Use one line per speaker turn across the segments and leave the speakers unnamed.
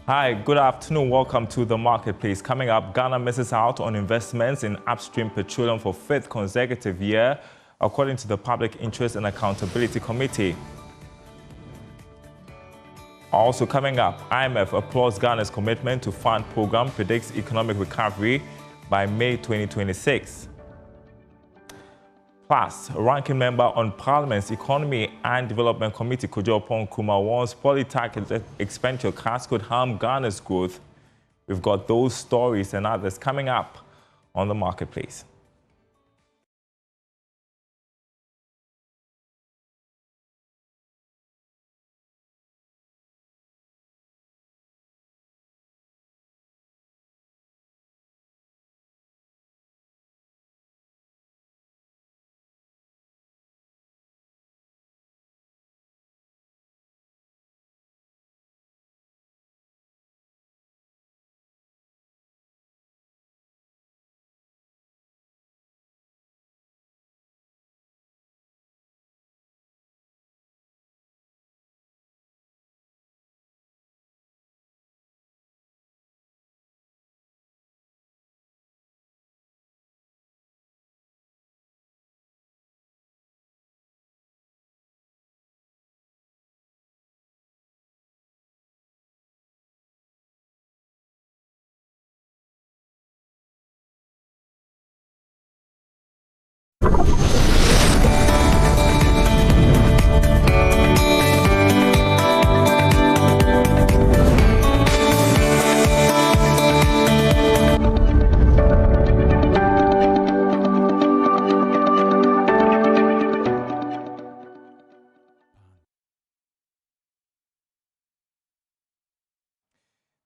Hi, good afternoon. Welcome to the marketplace. Coming up, Ghana misses out on investments in upstream petroleum for fifth consecutive year, according to the Public Interest and Accountability Committee. Also coming up, IMF applauds Ghana's commitment to fund program, predicts economic recovery by May 2026. Plus, ranking member on Parliament's Economy and Development Committee, Oppong Nkrumah, warns polytax expenditure cuts could harm Ghana's growth. We've got those stories and others coming up on the marketplace.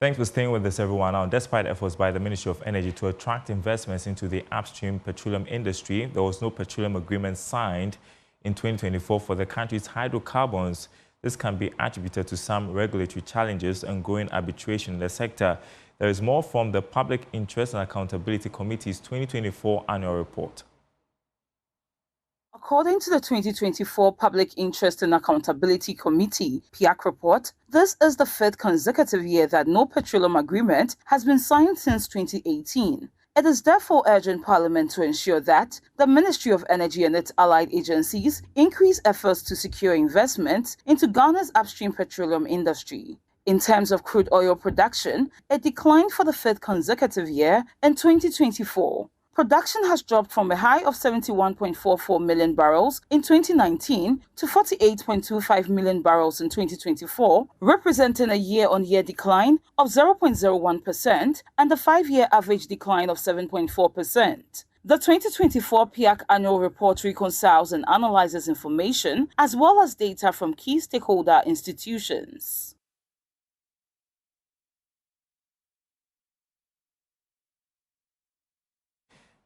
Thanks for staying with us, everyone. Now, despite efforts by the Ministry of Energy to attract investments into the upstream petroleum industry, there was no petroleum agreement signed in 2024 for the country's hydrocarbons. This can be attributed to some regulatory challenges and growing arbitration in the sector. There is more from the Public Interest and Accountability Committee's 2024 annual report.
According to the 2024 Public Interest and Accountability Committee (PIAC) report, this is the fifth consecutive year that no petroleum agreement has been signed since 2018. It is therefore urging Parliament to ensure that the Ministry of Energy and its allied agencies increase efforts to secure investment into Ghana's upstream petroleum industry. In terms of crude oil production, it declined for the fifth consecutive year in 2024. Production has dropped from a high of 71.44 million barrels in 2019 to 48.25 million barrels in 2024, representing a year-on-year decline of 0.01% and a five-year average decline of 7.4%. The 2024 PIAC annual report reconciles and analyzes information as well as data from key stakeholder institutions.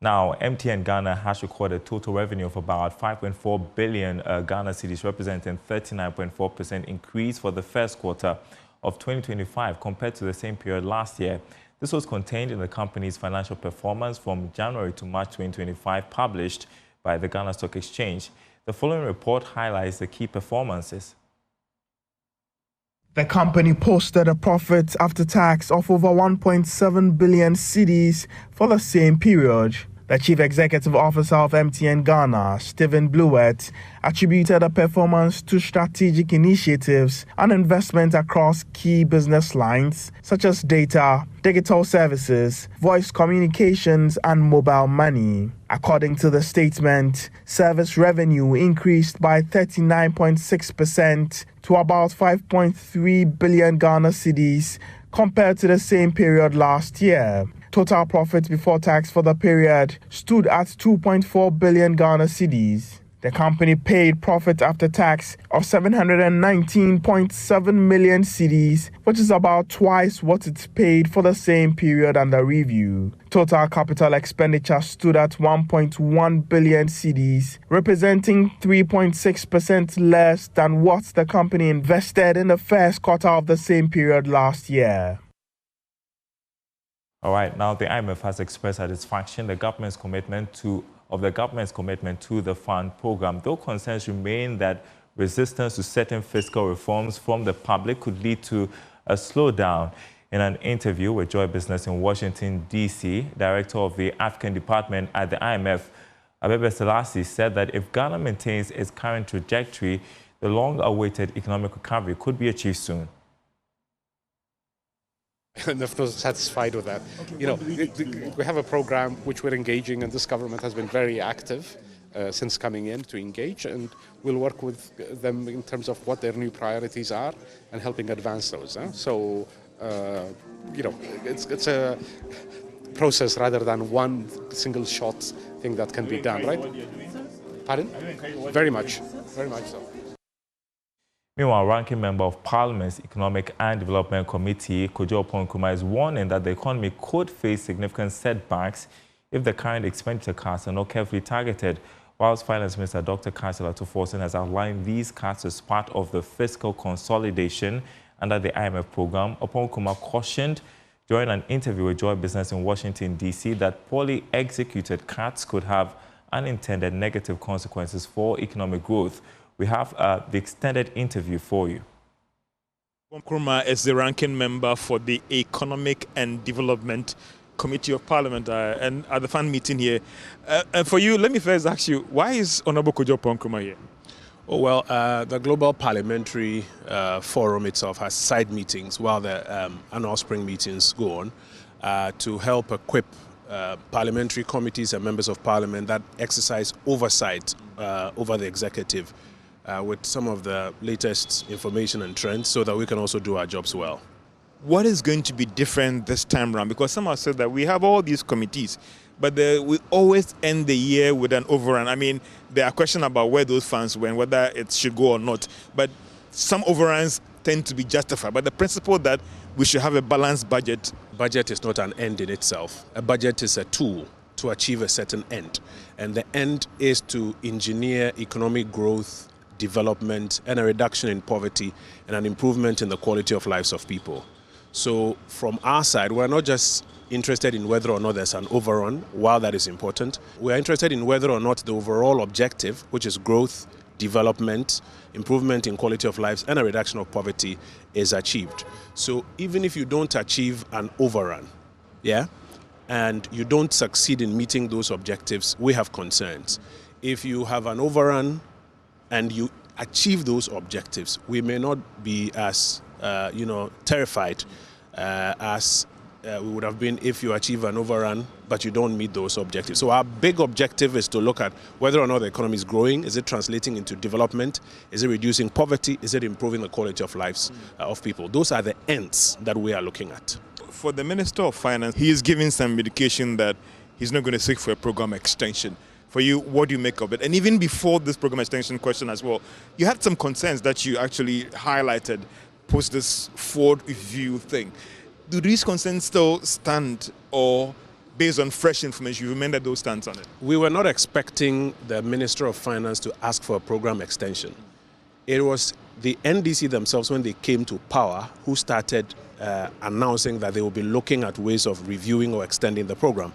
Now, MTN Ghana has recorded total revenue of about 5.4 billion Ghana cedis, representing 39.4% increase for the first quarter of 2025 compared to the same period last year. This was contained in the company's financial performance from January to March 2025, published by the Ghana Stock Exchange. The following report highlights the key performances.
The company posted a profit after tax of over 1.7 billion cedis for the same period. The Chief Executive Officer of MTN Ghana, Stephen Blewett, attributed the performance to strategic initiatives and investment across key business lines such as data, digital services, voice communications, and mobile money. According to the statement, service revenue increased by 39.6% to about 5.3 billion Ghana cedis compared to the same period last year. Total profit before tax for the period stood at 2.4 billion Ghana cedis. The company paid profit after tax of 719.7 million cedis, which is about twice what it paid for the same period under review. Total capital expenditure stood at 1.1 billion cedis, representing 3.6% less than what the company invested in the first quarter of the same period last year.
All right, now the IMF has expressed satisfaction the government's commitment to the fund program, though concerns remain that resistance to certain fiscal reforms from the public could lead to a slowdown. In an interview with Joy Business in Washington, D.C., Director of the African Department at the IMF, Abebe Selassie, said that if Ghana maintains its current trajectory, the long-awaited economic recovery could be achieved soon.
And of course, satisfied with that. We have a program which we're engaging, and this government has been very active since coming in to engage, and we'll work with them in terms of what their new priorities are and helping advance those. So, it's a process rather than one single shot thing that can be done, right? Pardon? Very much so.
Meanwhile, Ranking Member of Parliament's Economic and Development Committee, Oppong Nkrumah, is warning that the economy could face significant setbacks if the current expenditure cuts are not carefully targeted. Whilst Finance Minister Dr. Kansela Tuforsen has outlined these cuts as part of the fiscal consolidation under the IMF program, Oppong Nkrumah cautioned during an interview with Joy Business in Washington, D.C., that poorly executed cuts could have unintended negative consequences for economic growth. We have the extended interview for you.
Oppong Nkrumah is the ranking member for the Economic and Development Committee of Parliament and at the fan meeting here. And for you, let me first ask you, why is Honorable Oppong Nkrumah here?
Oh, well, the Global Parliamentary Forum itself has side meetings while the annual spring meetings go on to help equip parliamentary committees and members of parliament that exercise oversight over the executive with some of the latest information and trends so that we can also do our jobs well.
What is going to be different this time around? Because some have said that we have all these committees, but we always end the year with an overrun. I mean, there are questions about where those funds went, whether it should go or not. But some overruns tend to be justified. But the principle that we should have a balanced budget.
Budget is not an end in itself. A budget is a tool to achieve a certain end. And the end is to engineer economic growth, development, and a reduction in poverty, and an improvement in the quality of lives of people. So from our side, we're not just interested in whether or not there's an overrun, while that is important. We're interested in whether or not the overall objective, which is growth, development, improvement in quality of lives, and a reduction of poverty, is achieved. So even if you don't achieve an overrun, and you don't succeed in meeting those objectives, we have concerns. If you have an overrun and you achieve those objectives, we may not be as terrified as we would have been if you achieve an overrun but you don't meet those objectives. So our big objective is to look at whether or not the economy is growing. Is it translating into development? Is it reducing poverty? Is it improving the quality of lives of people? Those are the ends that we are looking at.
For the Minister of Finance, he is giving some indication that he's not going to seek for a program extension. For you, what do you make of it? And even before this program extension question as well, you had some concerns that you actually highlighted post this forward review thing. Do these concerns still stand, or based on fresh information, you amended those stands on it?
We were not expecting the Minister of Finance to ask for a program extension. It was the NDC themselves, when they came to power, who started announcing that they will be looking at ways of reviewing or extending the program.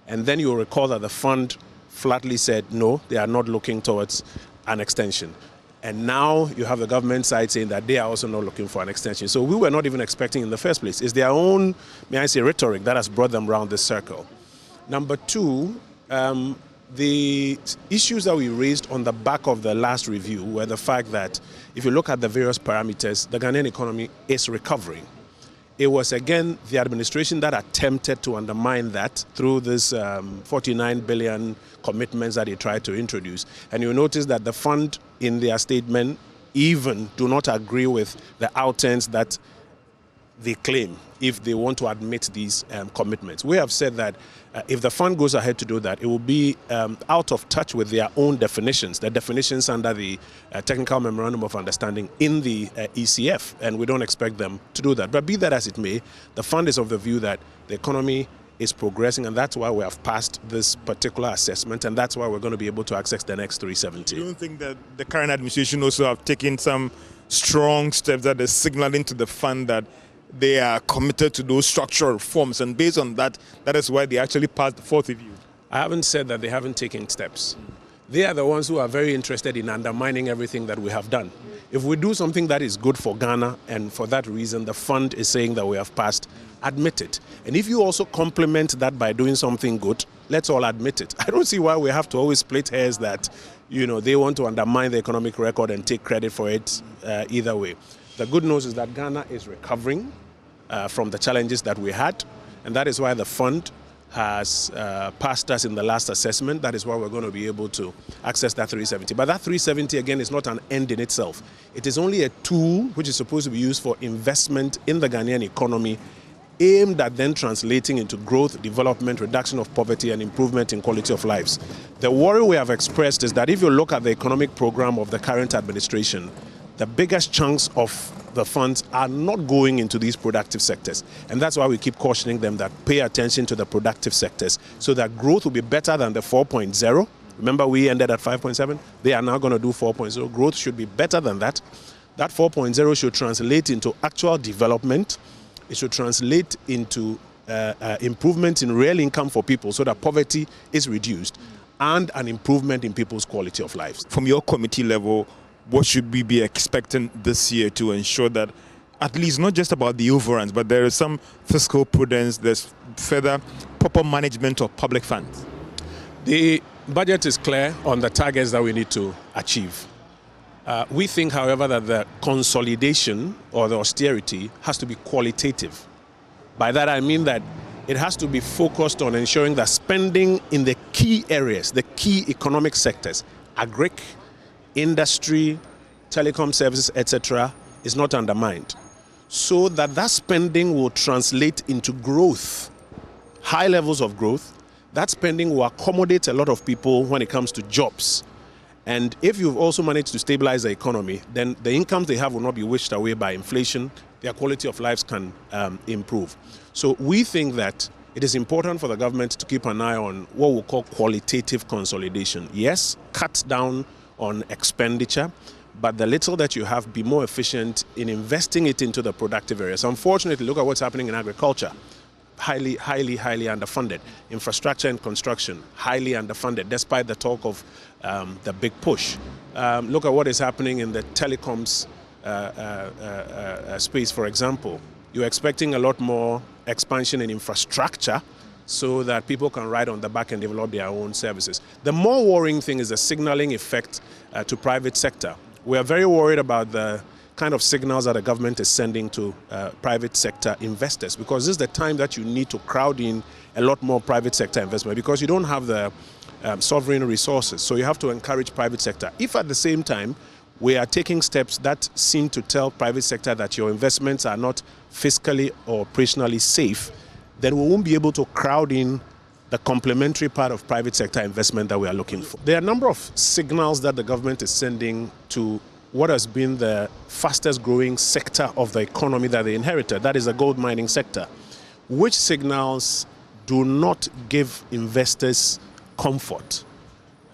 And then you'll recall that the fund flatly said no, they are not looking towards an extension. And now you have the government side saying that they are also not looking for an extension. So we were not even expecting in the first place. It's their own, may I say, rhetoric that has brought them around this circle. Number two, the issues that we raised on the back of the last review were the fact that if you look at the various parameters, the Ghanaian economy is recovering. It was, again, the administration that attempted to undermine that through this 49 billion commitments that they tried to introduce. And you notice that the fund, in their statement, even do not agree with the outturns that they claim if they want to admit these commitments. We have said that if the fund goes ahead to do that, it will be out of touch with their own definitions, the definitions under the Technical Memorandum of Understanding in the ECF, and we don't expect them to do that. But be that as it may, the fund is of the view that the economy is progressing, and that's why we have passed this particular assessment, and that's why we're going to be able to access the next 370.
You don't think that the current administration also have taken some strong steps that are signaling to the fund that they are committed to those structural reforms, and based on that, that is why they actually passed the fourth review?
I haven't said that they haven't taken steps. They are the ones who are very interested in undermining everything that we have done. If we do something that is good for Ghana, and for that reason the fund is saying that we have passed, admit it. And if you also complement that by doing something good, let's all admit it. I don't see why we have to always split hairs that, they want to undermine the economic record and take credit for it either way. The good news is that Ghana is recovering from the challenges that we had, and that is why the fund has passed us in the last assessment. That is why we're going to be able to access that 370. But that 370, again, is not an end in itself. It is only a tool which is supposed to be used for investment in the Ghanaian economy, aimed at then translating into growth, development, reduction of poverty, and improvement in quality of lives. The worry we have expressed is that if you look at the economic program of the current administration, the biggest chunks of the funds are not going into these productive sectors. And that's why we keep cautioning them that pay attention to the productive sectors so that growth will be better than the 4.0. Remember, we ended at 5.7. They are now going to do 4.0. Growth should be better than that. That 4.0 should translate into actual development. It should translate into improvement in real income for people so that poverty is reduced and an improvement in people's quality of life.
From your committee level, what should we be expecting this year to ensure that at least not just about the overruns, but there is some fiscal prudence, there's further proper management of public funds?
The budget is clear on the targets that we need to achieve. We think, however, that the consolidation or the austerity has to be qualitative. By that I mean that it has to be focused on ensuring that spending in the key areas, the key economic sectors, agric, industry, telecom services, etc., is not undermined, so that that spending will translate into growth, high levels of growth. That spending will accommodate a lot of people when it comes to jobs. And if you've also managed to stabilize the economy, then the incomes they have will not be wished away by inflation. Their quality of lives can improve. So we think that it is important for the government to keep an eye on what we'll call qualitative consolidation. Yes, cut down on expenditure, but the little that you have, be more efficient in investing it into the productive areas. Unfortunately, look at what's happening in agriculture. Highly underfunded. Infrastructure and construction, highly underfunded, despite the talk of the big push. Look at what is happening in the telecoms space, for example. You're expecting a lot more expansion in infrastructure so that people can ride on the back and develop their own services. The more worrying thing is the signaling effect to private sector. We are very worried about the kind of signals that the government is sending to private sector investors, because this is the time that you need to crowd in a lot more private sector investment, because you don't have the sovereign resources. So you have to encourage private sector. If at the same time we are taking steps that seem to tell private sector that your investments are not fiscally or operationally safe, then we won't be able to crowd in the complementary part of private sector investment that we are looking for. There are a number of signals that the government is sending to what has been the fastest growing sector of the economy that they inherited, that is the gold mining sector, which signals do not give investors comfort.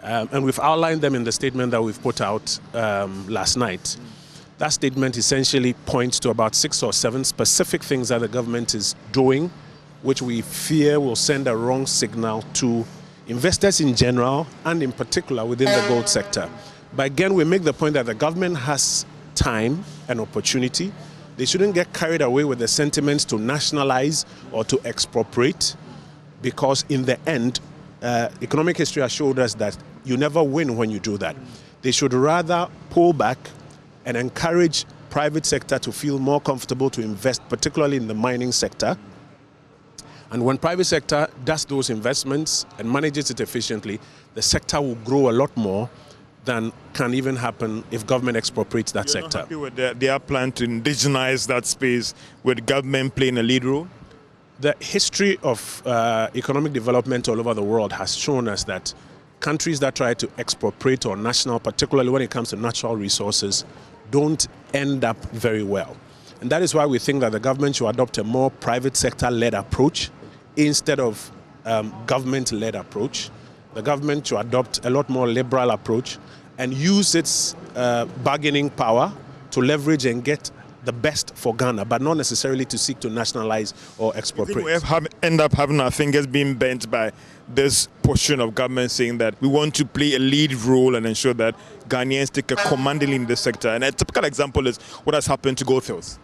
And we've outlined them in the statement that we've put out last night. That statement essentially points to about 6 or 7 specific things that the government is doing, which we fear will send a wrong signal to investors in general and in particular within the gold sector. But again, we make the point that the government has time and opportunity. They shouldn't get carried away with the sentiments to nationalize or to expropriate, because in the end, economic history has showed us that you never win when you do that. They should rather pull back and encourage private sector to feel more comfortable to invest, particularly in the mining sector. And when private sector does those investments and manages it efficiently, the sector will grow a lot more than can even happen if government expropriates that sector.
You're not happy with their plan to indigenize that space with government playing a lead role?
The history of economic development all over the world has shown us that countries that try to expropriate or national, particularly when it comes to natural resources, don't end up very well. And that is why we think that the government should adopt a more private sector-led approach instead of government-led approach. The government should adopt a lot more liberal approach and use its bargaining power to leverage and get the best for Ghana, but not necessarily to seek to nationalize or expropriate.
We end up having our fingers being bent by this portion of government saying that we want to play a lead role and ensure that Ghanaians take a commanding lead in this sector. And a typical example is what has happened to Gold Fields.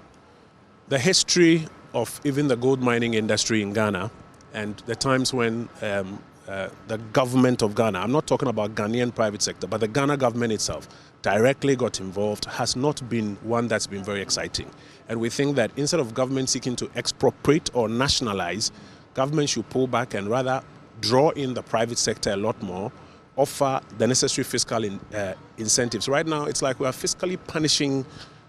The history of even the gold mining industry in Ghana and the times when the government of Ghana, I'm not talking about Ghanaian private sector, but the Ghana government itself directly got involved, has not been one that's been very exciting. And we think that instead of government seeking to expropriate or nationalize, government should pull back and rather draw in the private sector a lot more, offer the necessary fiscal incentives. Right now, it's like we are fiscally punishing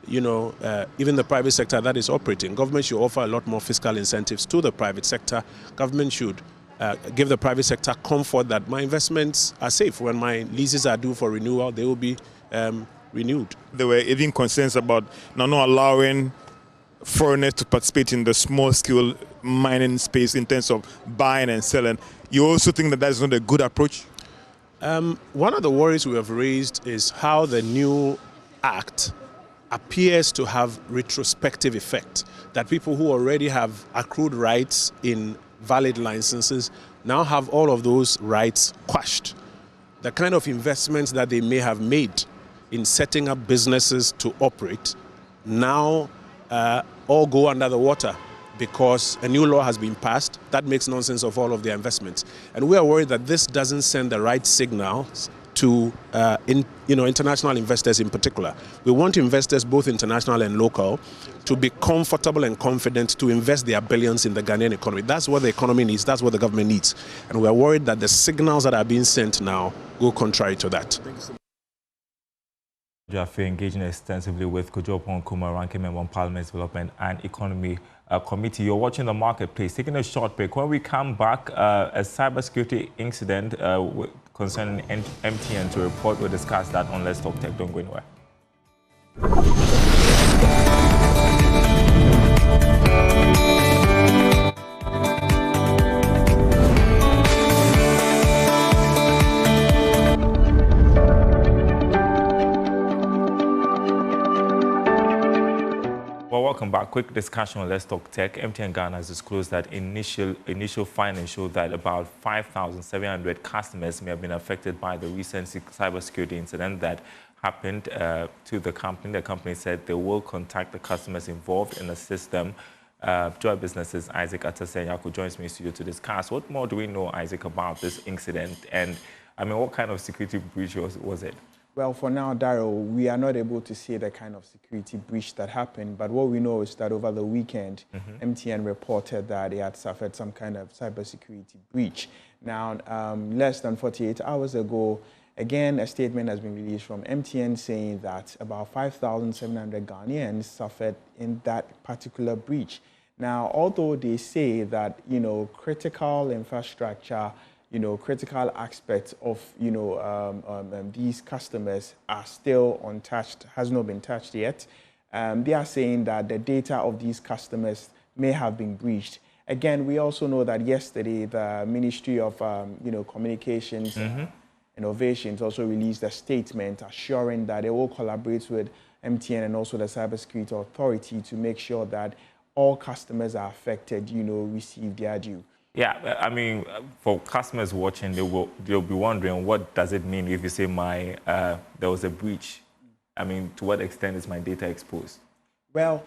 even the private sector that is operating. Government should offer a lot more fiscal incentives to the private sector. Government should give the private sector comfort that my investments are safe. When my leases are due for renewal, they will be renewed.
There were even concerns about not allowing foreigners to participate in the small-scale mining space in terms of buying and selling. You also think that that's not a good approach?
One of the worries we have raised is how the new act appears to have retrospective effect, that people who already have accrued rights in valid licenses now have all of those rights quashed. The kind of investments that they may have made in setting up businesses to operate now all go under the water because a new law has been passed that makes nonsense of all of their investments. And we are worried that this doesn't send the right signals to international investors in particular. We want investors, both international and local, to be comfortable and confident to invest their billions in the Ghanaian economy. That's what the economy needs. That's what the government needs. And we are worried that the signals that are being sent now go contrary to that.
Thank you so much. Jaffe engaging extensively with Oppong Nkrumah, ranking member on Parliament's Development and Economy Committee. You're watching The Marketplace. Taking a short break. When we come back, a cybersecurity incident concerning MTN to report. We'll discuss that on Let's Talk Tech. Don't go anywhere. Well, welcome back. Quick discussion on Let's Talk Tech. MTN Ghana has disclosed that initial findings show that about 5,700 customers may have been affected by the recent cybersecurity incident that happened to the company. The company said they will contact the customers involved and assist them. Joy Business's Isaac Atasenyako joins me in studio to discuss. What more do we know, Isaac, about this incident? And, I mean, what kind of security breach was it?
Well, for now, Daryl, we are not able to see the kind of security breach that happened, but what we know is that over the weekend, MTN reported that they had suffered some kind of cybersecurity breach. Now, less than 48 hours ago, again, a statement has been released from MTN saying that about 5,700 Ghanaians suffered in that particular breach. Now, although they say that, critical infrastructure, critical aspects of, these customers are still untouched, has not been touched yet. They are saying that the data of these customers may have been breached. Again, we also know that yesterday, the Ministry of, Communications Innovations also released a statement assuring that they will collaborate with MTN and also the Cybersecurity Authority to make sure that all customers are affected, receive their due.
Yeah, I mean, for customers watching, they'll be wondering, what does it mean if you say there was a breach? I mean, to what extent is my data exposed?
Well,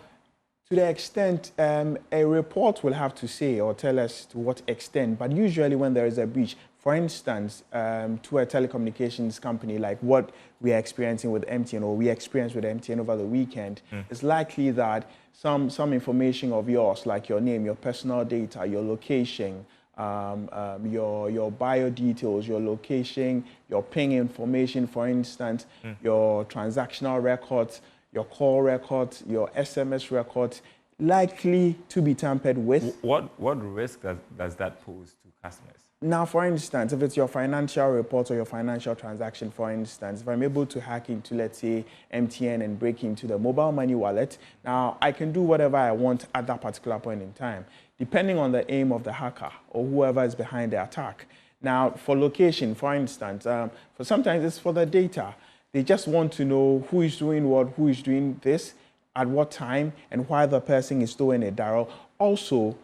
to the extent, a report will have to say or tell us to what extent, but usually when there is a breach, for instance, to a telecommunications company like what we are experiencing with MTN or we experienced with MTN over the weekend, it's likely that some information of yours, like your name, your personal data, your location, your bio details, your location, your ping information, for instance, your transactional records, your call records, your SMS records, likely to be tampered with.
What risk does that pose to customers?
Now, for instance, if it's your financial report or your financial transaction, for instance, if I'm able to hack into, let's say, MTN and break into the mobile money wallet, now I can do whatever I want at that particular point in time, depending on the aim of the hacker or whoever is behind the attack. Now, for location, for instance, for sometimes it's for the data. They just want to know who is doing what, who is doing this. at what time, and why the person is doing it, Daryl. Also,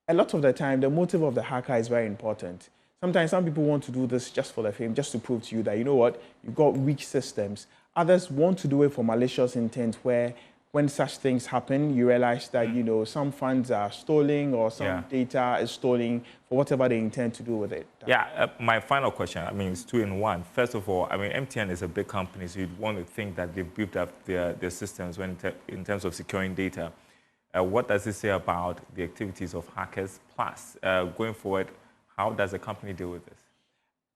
a lot of the time, the motive of the hacker is very important. Sometimes some people want to do this just for the fame, just to prove to you that, you know what, you've got weak systems. Others want to do it for malicious intent, where when such things happen, you realize that, you know, some funds are stolen or some data is stolen for whatever they intend to do with it.
Yeah, my final question, I mean, it's two in one. First of all, I mean, MTN is a big company, so you'd want to think that they've built up their systems in terms of securing data. What does it say about the activities of hackers? Plus, going forward, how does a company deal with this?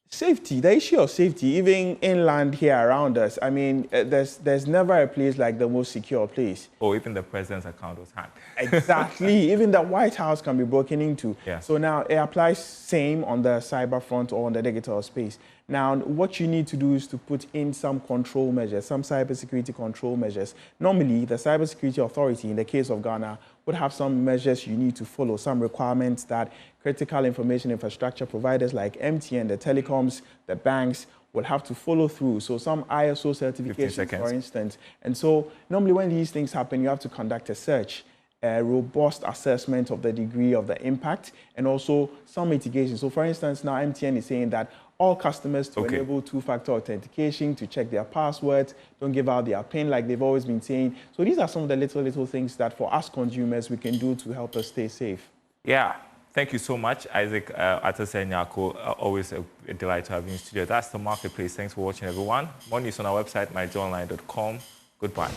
Safety, the issue of safety, even inland here around us, I mean, there's never a place like the most secure place.
Or even the president's account was hacked.
Exactly. Even the White House can be broken into.
Yeah.
So now it applies same on the cyber front or on the digital space. Now, what you need to do is to put in some control measures, some cybersecurity control measures. Normally, the Cybersecurity Authority, in the case of Ghana, would have some measures you need to follow, some requirements that critical information infrastructure providers like MTN, the telecoms, the banks, will have to follow through. So some ISO certifications, for instance. And so normally when these things happen, you have to conduct a search, a robust assessment of the degree of the impact, and also some mitigation. So for instance, now MTN is saying that all customers to enable two-factor authentication, to check their passwords, don't give out their PIN like they've always been saying. So these are some of the little things that for us consumers we can do to help us stay safe.
Yeah. Thank you so much, Isaac Atase-Nyako. Always a delight to have you in studio. That's The Marketplace. Thanks for watching, everyone. More news on our website, myjoyonline.com. Goodbye.